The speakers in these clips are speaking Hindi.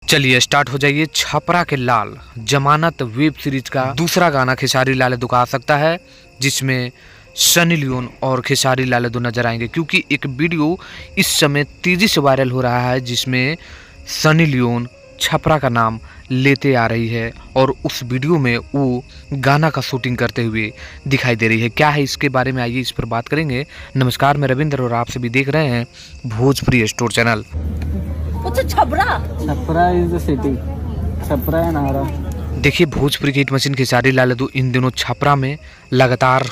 चलिए स्टार्ट हो जाइए। छपरा के लाल जमानत वेब सीरीज का दूसरा गाना खेसारी लाल यादव का आ सकता है, जिसमें सनी लियोन और खेसारी लाल यादव नजर आएंगे, क्योंकि एक वीडियो इस समय तेजी से वायरल हो रहा है जिसमें सनी लियोन छपरा का नाम लेते आ रही है और उस वीडियो में वो गाना का शूटिंग करते हुए दिखाई दे रही है। क्या है इसके बारे में, आइए इस पर बात करेंगे। नमस्कार, मैं रविंद्र और आप सभी देख रहे हैं Bhojpuri store channel. Chhapra is the city, Chhapra है नारा। देखिए, भोजपुरी की हिट मशीन खेसारी लाल यादव इन दिनों छपरा में लगातार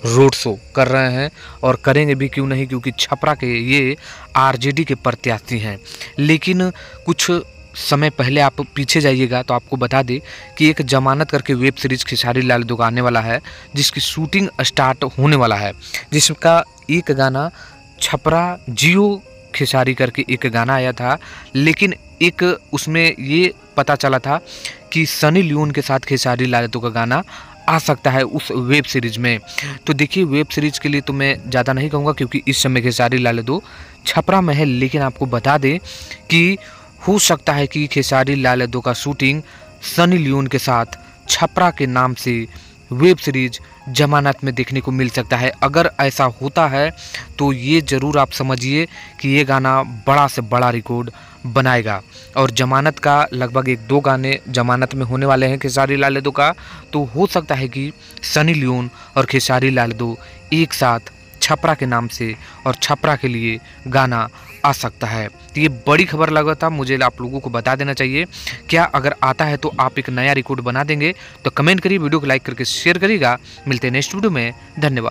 रोड शो कर रहे हैं और करेंगे भी, क्यों नहीं, क्योंकि छपरा के ये आरजेडी के प्रत्याशी हैं। लेकिन कुछ समय पहले आप पीछे जाइएगा तो आपको बता दें कि एक जमानत करके वेब सीरीज खेसारी लाल यादव का आने वाला है, जिसकी शूटिंग स्टार्ट होने वाला है, जिसका एक गाना छपरा जियो खेसारी करके एक गाना आया था। लेकिन एक उसमें ये पता चला था कि सनी लियोन के साथ खेसारी लाल यादव का गाना आ सकता है उस वेब सीरीज में। तो देखिए, वेब सीरीज के लिए तो मैं ज़्यादा नहीं कहूँगा, क्योंकि इस समय खेसारी लाल यादव छपरा में है। लेकिन आपको बता दें कि हो सकता है कि खेसारी लाल यादव का शूटिंग सनी लियोन के साथ छपरा के नाम से वेब सीरीज जमानत में देखने को मिल सकता है। अगर ऐसा होता है तो ये ज़रूर आप समझिए कि ये गाना बड़ा से बड़ा रिकॉर्ड बनाएगा। और जमानत का लगभग 1-2 गाने जमानत में होने वाले हैं खेसारी लाल यादव का, तो हो सकता है कि सनी लियोन और खेसारी लाल यादव एक साथ छपरा के नाम से और छपरा के लिए गाना आ सकता है। तो ये बड़ी खबर लगा था, मुझे आप लोगों को बता देना चाहिए। क्या अगर आता है तो आप एक नया रिकॉर्ड बना देंगे? तो कमेंट करिए, वीडियो को लाइक करके शेयर करिएगा। मिलते हैं नेक्स्ट वीडियो में, धन्यवाद।